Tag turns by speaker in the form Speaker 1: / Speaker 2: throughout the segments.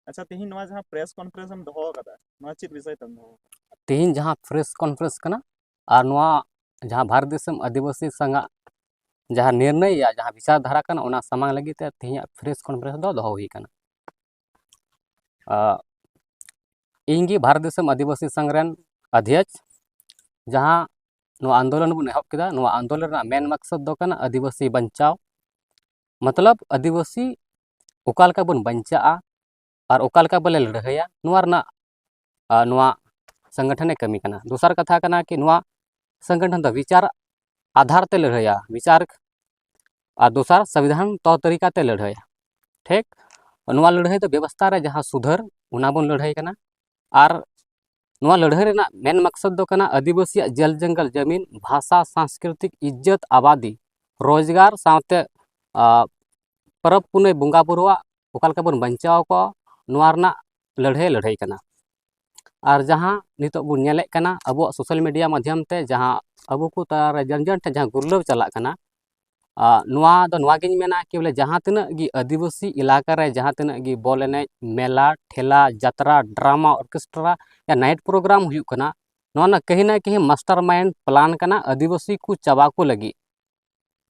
Speaker 1: अच्छा तेहिन नवा जहां प्रेस कॉन्फ्रेंस हम दोहो कदा नवा चेत विषय तम दोहो
Speaker 2: तेहिन जहां प्रेस कॉन्फ्रेंस कना और नवा जहां भारत देशम आदिवासी संघ जहां निर्णय या जहां विचार धारा कना ओना सामांग लगी ते तेहिन प्रेस कॉन्फ्रेंस दो दोहो हुई कना इंगी भारत देशम आदिवासी संघ रेन अध्यक्ष जहां नवा आंदोलन बन एहब केदा नवा आंदोलन रा मेन मकसद दो कना आदिवासी बंचाव मतलब आदिवासी ओकालका बन बंचा और ओकालका बले लड़हया नवा रना नवा संगठन कमी कना दूसर कथा कना कि नवा संगठन द विचार आधार ते लड़हया विचार और दूसर संविधान तौर तरीका ते लड़हया ठीक नवा लड़ाई तो व्यवस्था रे जहां सुधर उना बन लड़ाई कना और नवा लड़ाई रेना मेन मकसद दो कना आदिवासी जल जंगल जमीन भाषा सांस्कृतिक इज्जत आबादी रोजगार साथे परब पुने बंगा बुरुआ ओकालका बन बंचाव को नवा रना लड़ाई कना और जहां नितो बुन नेले कना अब सोशल मीडिया माध्यम ते जहां अब को तार जन जन जहां गुरलव चला कना नवा दो नवा गिन मेना कि बोले जहां तना गी आदिवासी इलाका रे जहां तना गी बॉल एने मेला ठेला जात्रा ड्रामा ऑर्केस्ट्रा या नाइट प्रोग्राम हुई कना नवा ना कहीं मास्टर माइंड प्लान कना आदिवासी को चाबा को लगी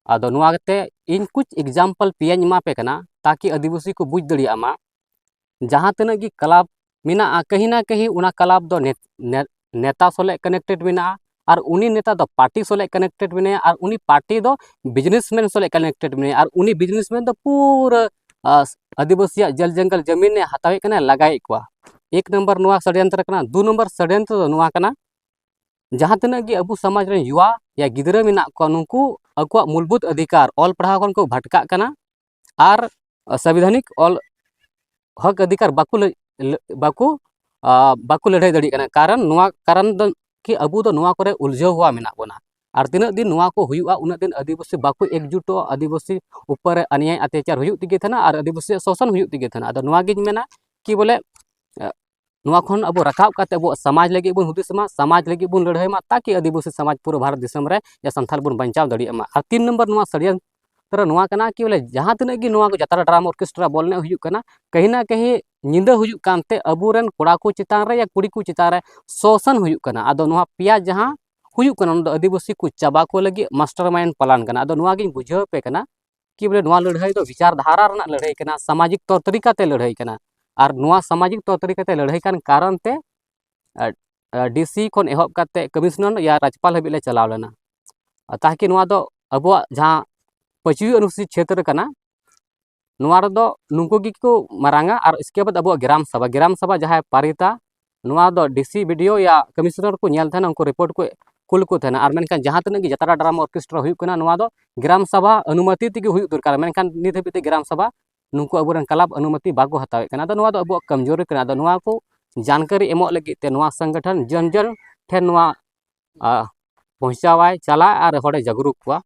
Speaker 2: आदो नवा गते इन कुछ एग्जाम्पल पियाñ मा पे कना ताकि आदिवासी को बुझ दड़िया मा जहां तना गी क्लब मिना कहीं उना क्लब दो नेता सोले कनेक्टेड मिना और उनी नेता दो पार्टी सोले कनेक्टेड मिने और उनी पार्टी दो बिजनेसमैन सोले कनेक्टेड मिने और उनी बिजनेसमैन दो पूरा आदिवासी जल जंगल जमीन ने हतावे कना लगाए को एक नंबर नुआ षड्यंत्र कना दो नंबर षड्यंत्र दो नुआ कना जहां तना गी अबु समाज रे युवा या गिदरा मिना को नुकु अकुआ मूलभूत अधिकार ऑल पढ़ाव को भटका कना और संवैधानिक ऑल हक अधिकार बाकू लड़ाई दड़ी कना कारण नुआ कारण दो कि अबु दो नुआ करे उलझाव हुआ मेना बना और तीना दिन नुआ को हुआ उना दिन आदिवासी बाकू एकजुटो आदिवासी ऊपर अन्याय अत्याचार हुई तिगे थना और आदिवासी शोषण हुई तिगे थना अदो नुआ गिन मेना कि बोले नुआ खन अब रखाब काते अब समाज लगी बन हुदिसमा समाज लगी बन लड़ाई मा ताकि आदिवासी समाज पूरा भारत देशम रे या संथाल बन बंचाव दड़िया मा और 3 नंबर नुआ षड्यंत्र नुआ कना कि बोले जहां तना गी नुआ को जात्रा ड्रामा ऑर्केस्ट्रा बोलने हुई कना कहीं ना कहीं निंदा हुई कानते अबुरन कोड़ा को चितान रे या कुड़ी को चितान रे शोषण हुई कना अदो नुआ पिया जहां हुई कना आदिवासी को चाबा को लगी मास्टर माइंड प्लान कना अदो नुआ गिन बुझाव पे कना कि बोले नुआ लड़ाई दो विचारधारा रना लड़ाई कना सामाजिक तौर तरीका ते लड़ाई कना और नुआ सामाजिक तौर तरीका ते लड़ाई कान कारण ते डीसी खन एहब काते कमिश्नर या राज्यपाल हबी ले चलाव लेना ताकि नुआ दो अब जहां 5वीं अनुसूचित क्षेत्र कना नुआ दो नुको गी को मारांगा और इसके बाद अब ग्राम सभा जहां पारिता नुआ दो डीसी वीडियो या कमिश्नर को नेल थाना उनको रिपोर्ट को कुल को थाना और मेनखान जहां तना गी जात्रा ड्रामा ऑर्केस्ट्रा हुई कना नुआ दो ग्राम सभा अनुमति तेगे हुई दरकार मेनखान नित हबीते ग्राम सभा नुको अबुरन क्लब अनुमति बाको हतावे कना दो नुआ दो अब कमजोरी कना दो नुआ को जानकारी एमो लगी ते नुआ संगठन जन जन ठेन नुआ पहुंचावाय चला और होड़े जागरूक कुआ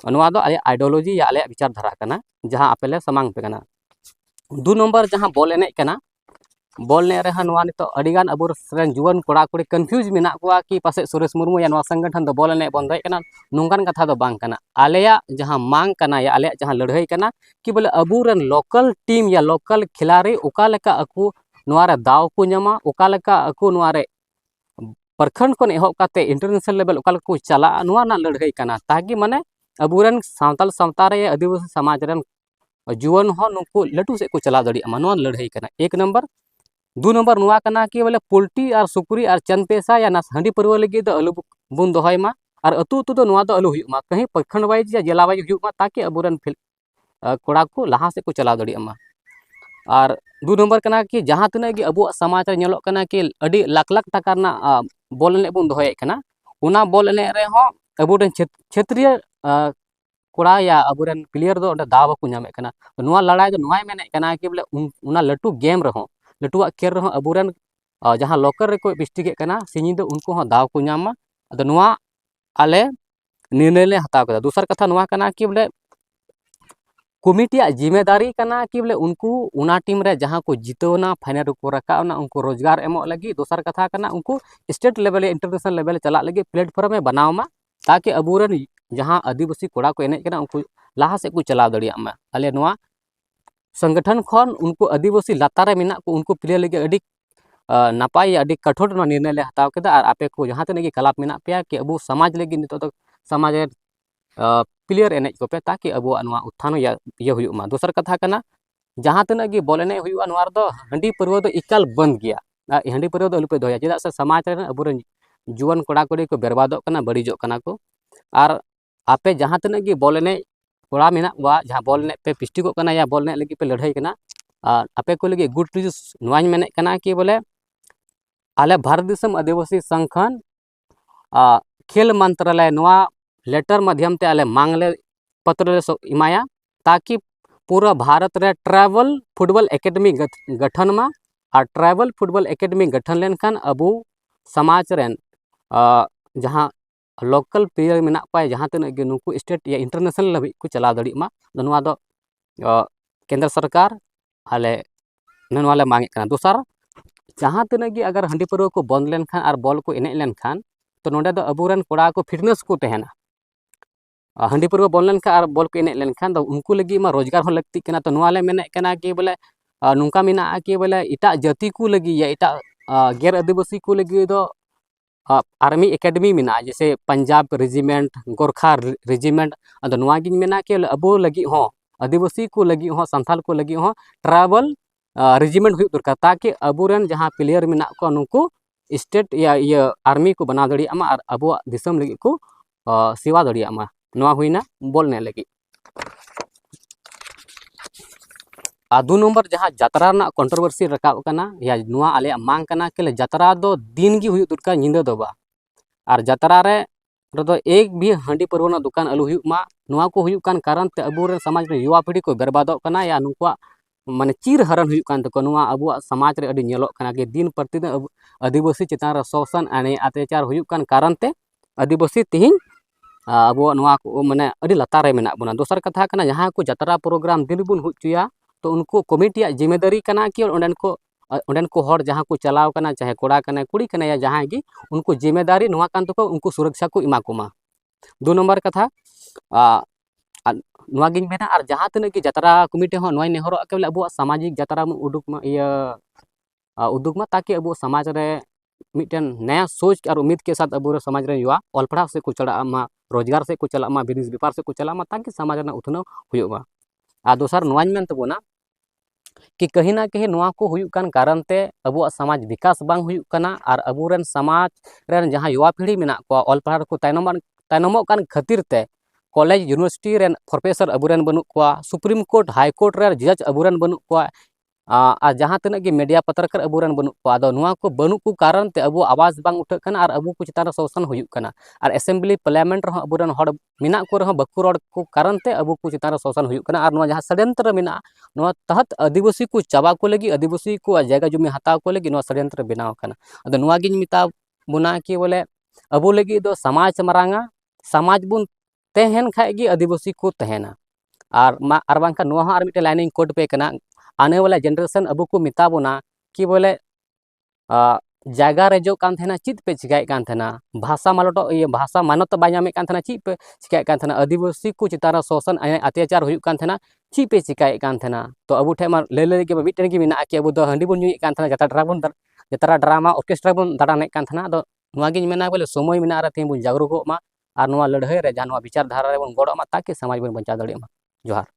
Speaker 2: नुआ दो आले आइडियोलॉजी या आले विचारधारा कना जहां आपेले समांग पे कना 2 नंबर जहां बॉल एने कना बॉल ने रहा नुआ नितो अडिगान अबुर रेन जुवन कोड़ा कुड़ी कंफ्यूज मिना कुआ कि पासे सुरेश मुर्मू या नुआ संगठन दो बॉल ने बंद कना नोंगान कथा दो बांग कना आलेया जहां मांग कना या आलेया जहां लड़ाई कना कि बोले अबुरन लोकल टीम या लोकल खिलाड़ी ओका लेका अकु नुआ रे दाव को न्यामा ओका लेका अकु नुआ रे प्रखंड को एहब काते इंटरनेशनल लेवल ओका को चला नुआ ना लड़ाई कना ताकि माने अबुरन सावताल सावता रे आदिवासी समाज रेन जुवन हो नुको लटू से को चला दड़ी नुआ लड़ाई कना 1 नंबर 2 नंबर नुआ कना कि बोले पोल्ट्री और सुकुरी और चंद पैसा या ना हंडी परवा लगी दो अलू बुन दोहय मा और अतु अतु दो नुआ दो अलू हुई मा कहीं प्रखंड वाइज या जिला वाइज हुई मा ताकि अबुरन कोड़ा को लहा से को चला दड़ी मा और 2 नंबर कना कि जहां तना कि अबु समाज रे नेलो कना कि अडी लाख लाख टाका ना बॉल ने बुन दोहय कना उना बॉल ने रे हो अबुरन क्षेत्रीय कोड़ा या अबुरन प्लेयर दो दाव को नामे कना नुआ लड़ाई दो नुआ मेने कना कि बोले उना लटू गेम रहो लटुआ खेल रहो अबुरन जहां लोकर रे को बिस्टिगे कना सिनी दो उनको हो दाव को नामा अदो नुआ आले निर्णय ले हताव कदा दूसर कथा नुआ कना कि बोले कमिटी जिम्मेदारी कना कि बोले उनको उना टीम रे जहां को जितोना फाइनल को रखा उनको रोजगार एमो लगी दूसर कथा कना उनको स्टेट लेवल इंटरनेशनल लेवल चला लगी प्लेटफॉर्म में बनाव मा ताकि अबुरन जहां आदिवासी कोड़ा को एने कना उनको लहा से को चलाव दड़िया मा आले नुआ संगठन खन उनको आदिवासी लातारे मेना को उनको प्लेयर लगे अड़ी नापाय अड़ी कठोर निर्णय ले हताव केदा और आपे को जहाँ तक क्लब मेना पे कि अब समाज लगे नितो तो समाज प्लेयर एनेज को पे ताकि अब उत्थान ये हुआ दोसर कथा करना जहाँ तना कि बॉल एने हुआ दो हंडी परवा दो इकाल बंद गया हंडी परवा दो अलुपे दोया चेदा से समाज रे अब जुआन कोड़ा कोड़ी को बर्बादों कना बड़ीजो कना को और आपे जहाँ तना कि बॉल एने कोड़ा मेना वा जहाँ बॉल एने पे पिस्टिको कना या बॉल एने लगी पे लड़ाई कना आपे को लगी गुड न्यूज नवाज मेने कना कि बोले आले भारत देशम आदिवासी संगठन खेल मंत्रालय नवा लेटर माध्यम ते आले मांगले पत्र ले इमाया ताकि पूरा भारत रे ट्राइबल फुटबॉल एकेडमी गठन में और ट्राइबल फुटबॉल एकेडमी गठन लेनखान अबू समाज रेन जहाँ लोकल प्लेयर मेना पाए जहाँ तक नुकु स्टेट या इंटरनेशनल लबी को चला दड़ी मा नवा दो केंद्र सरकार आले नवाले मांगे कना दोसर जहाँ तक अगर हंडी परवा को बंद लेनखान और बॉल को एने लेनखान तो नोडे दो अबुरन कोड़ा को फिटनेस को तहना हंडी परवा बंद लेनखान और बॉल को एने लेनखान तो उनको लगी मा रोजगार हो लगती कना तो नवाले मेने कना कि बोले नुका मेना कि बोले इटा जाति को लगी या इटा गैर आदिवासी को लगी दो आर्मी एकेडमी मेना जैसे पंजाब रेजिमेंट गोरखा रेजिमेंट अद नवागिन मेना कि अबो लगी हो आदिवासी को लगी हो संथाल को लगी हो ट्राइबल रेजिमेंट हुई दरकार ताकि अबुरन जहाँ प्लेयर मेना को नुको स्टेट या ये आर्मी को बना दड़ियामा और अबो दिसम लगी को सेवा दड़ियामा नवा हुईना बोलने लगी दो नंबर जहाँ जात्रा ना कंट्रोवर्सी रकाब कना या नुआ आले मांग कना के जात्रा दो दिन की हुई दरकार निंदा दो बा और जात्रा रे तो एक भी हंडी परवा दुकान अलू हुई मा नुआ को हुई कान कारण ते अबुरन समाज रे युवा पीढ़ी को बर्बादो कना या नुकुआ माने चीर हरण हुई कान तको नुआ अबुआ समाज रे अडी नेलो कना के दिन प्रतिदिन आदिवासी चितान रे शोषण अने अत्याचार हुई कान कारण ते आदिवासी तिहिं अबुआ नुआ को माने अडी लातार रे मेना बुना दोसर कथा कना जहाँ को जात्रा प्रोग्राम दिन बुन हुचुया तो उनको कमिटी जिम्मेदारी कना कि उन्डन को हर जहाँ को चलाव कना चाहे कोड़ा कना कुड़ी कना या जहाँ की उनको जिम्मेदारी नुआ कान तको उनको सुरक्षा को इमा कोमा दो नंबर कथा नुआगिन मेना और जहाँ तक कि जात्रा कमिटी हो नोय नेहरो के बोले अब सामाजिक जात्रा उदुक मा उदुक मा ताकि अब समाज रे मिटन नया सोच और उम्मीद के साथ अब समाज रे युवा ऑल पढ़ा से को चला मा रोजगार से को चला मा बिजनेस व्यापार से को चला मा ताकि समाज रे उथनव हुयुबा आ दोसर नोवाज मेन तबोना कि कहीं ना कहीं नुआ को हुयुक कान कारण ते अब समाज विकास बांग हुयुक कना और अबुरन समाज रेन जहाँ युवा पीढ़ी मेना को ऑल पढ़ा को तायनमो कान खातिर ते कॉलेज यूनिवर्सिटी रेन प्रोफेसर अबुरन बनु को सुप्रीम कोर्ट हाई कोर्ट रे जज अबुरन बनु को और जहाँ तक कि मीडिया पत्रकार अबुरन बनु को आदो नुआ को बनु को कारण ते अब आवाज बांग उठक कना और अब को चितान शोषण हुयुक कना और असेंबली पार्लियामेंट रह अबुरन हड़ मेना को रह बकु रड़ को कारण ते अब को चितान शोषण हुयुक कना और नुआ जहाँ षड्यंत्र मेना नुआ तहत आदिवासी को चाबा को लगी आदिवासी को जगह जुमी हताव को लगी नुआ षड्यंत्र बनाव कना अदो नुआ गिन मिता बुना कि बोले अब लगी दो समाज मारांगा समाज बुन तहन खाएगी आदिवासी को तहना और बांखा नुआ और मिटे लाइनिंग कोड पे कना आने वाला जनरेशन अब को मिता बोना कि बोले जगह रेजो कान थेना चित पे चिकाय कान थेना भाषा मालटो ये भाषा मानत बायामे कान थेना चित पे चिकाय कान थेना आदिवासी को चितारा शोषण अत्याचार हुई कान थेना ची पे चिकाय कान थेना तो अब ठे मा ले के मिटन की मिना कि अब दो हंडी बन नुई कान थेना जतरा ड्रामा ऑर्केस्ट्रा बन दाड़ाने कान थेना दो नुआ गिन मेना बोले समय मेना रे बन जागरूक मा और नुआ लड़ाई रे जहाँ नुआ विचार धारा रे बन गड़ो मा ताकि समाज बन बंचा दड़े मा जोहार।